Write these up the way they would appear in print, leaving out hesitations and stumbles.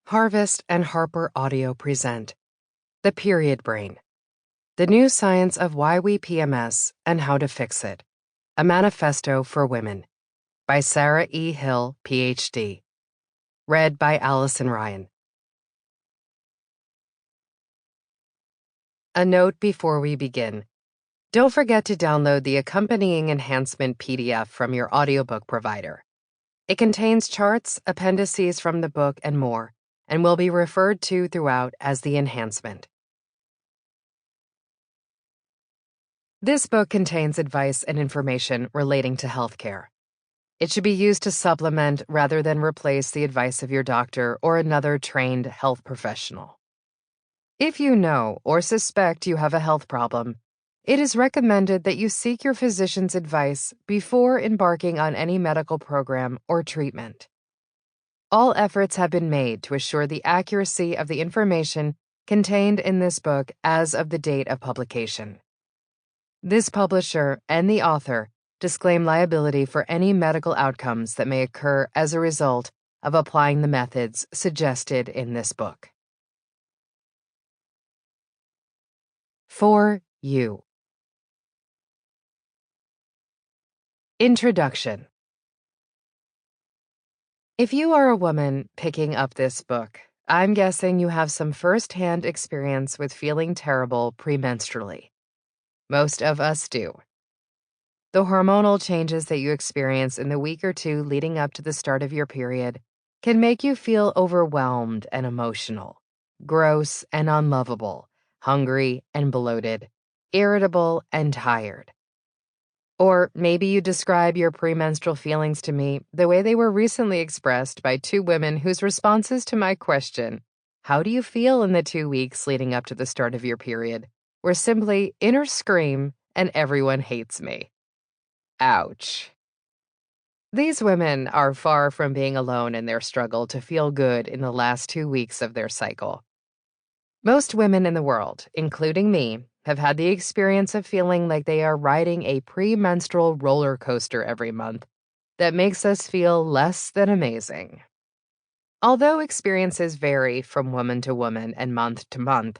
Harvest and HarperAudio present The Period Brain, The New Science of Why We PMS and How to Fix It, a Manifesto for Women, by Sarah E. Hill, Ph.D. Read by Allyson Ryan. A note before we begin. Don't forget to download the accompanying enhancement PDF from your audiobook provider. It contains charts, appendices from the book, and more, and will be referred to throughout as the enhancement. This book contains advice and information relating to healthcare. It should be used to supplement rather than replace the advice of your doctor or another trained health professional. If you know or suspect you have a health problem, it is recommended that you seek your physician's advice before embarking on any medical program or treatment. All efforts have been made to assure the accuracy of the information contained in this book as of the date of publication. This publisher and the author disclaim liability for any medical outcomes that may occur as a result of applying the methods suggested in this book. For you. Introduction. If you are a woman picking up this book, I'm guessing you have some first-hand experience with feeling terrible premenstrually. Most of us do. The hormonal changes that you experience in the week or two leading up to the start of your period can make you feel overwhelmed and emotional, gross and unlovable, hungry and bloated, irritable and tired. Or maybe you describe your premenstrual feelings to me the way they were recently expressed by two women whose responses to my question, "How do you feel in the 2 weeks leading up to the start of your period?" were simply inner scream and everyone hates me. Ouch. These women are far from being alone in their struggle to feel good in the last 2 weeks of their cycle. Most women in the world, including me, have had the experience of feeling like they are riding a premenstrual roller coaster every month that makes us feel less than amazing. Although experiences vary from woman to woman and month to month,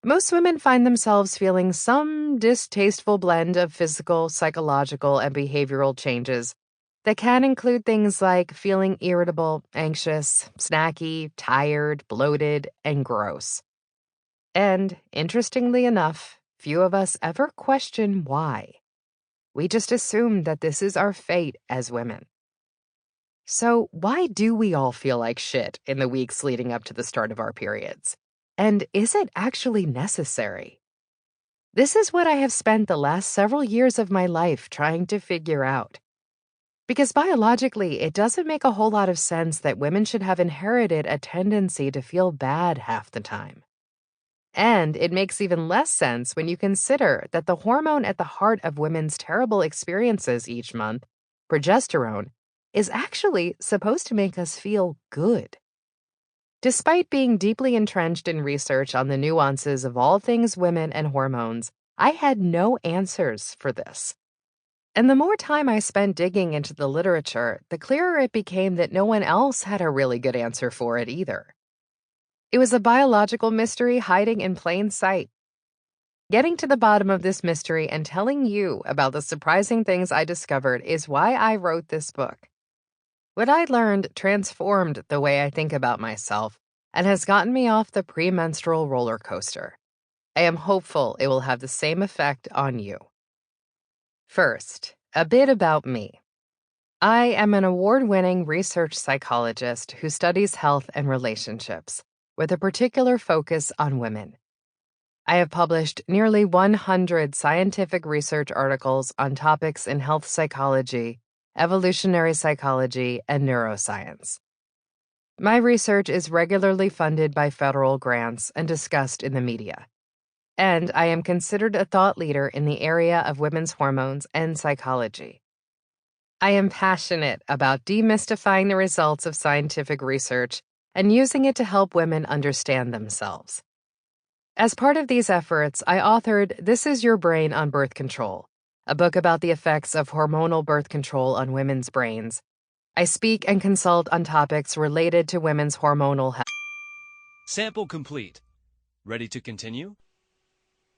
most women find themselves feeling some distasteful blend of physical, psychological, and behavioral changes that can include things like feeling irritable, anxious, snacky, tired, bloated, and gross. And, interestingly enough, few of us ever question why. We just assume that this is our fate as women. So, why do we all feel like shit in the weeks leading up to the start of our periods? And is it actually necessary? This is what I have spent the last several years of my life trying to figure out. Because biologically, it doesn't make a whole lot of sense that women should have inherited a tendency to feel bad half the time. And it makes even less sense when you consider that the hormone at the heart of women's terrible experiences each month, progesterone, is actually supposed to make us feel good. Despite being deeply entrenched in research on the nuances of all things women and hormones, I had no answers for this. And the more time I spent digging into the literature, the clearer it became that no one else had a really good answer for it either. It was a biological mystery hiding in plain sight. Getting to the bottom of this mystery and telling you about the surprising things I discovered is why I wrote this book. What I learned transformed the way I think about myself and has gotten me off the premenstrual roller coaster. I am hopeful it will have the same effect on you. First, a bit about me. I am an award-winning research psychologist who studies health and relationships, with a particular focus on women. I have published nearly 100 scientific research articles on topics in health psychology, evolutionary psychology, and neuroscience. My research is regularly funded by federal grants and discussed in the media. And I am considered a thought leader in the area of women's hormones and psychology. I am passionate about demystifying the results of scientific research and using it to help women understand themselves. As part of these efforts, I authored This Is Your Brain on Birth Control, a book about the effects of hormonal birth control on women's brains. I speak and consult on topics related to women's hormonal health. Sample complete. Ready to continue?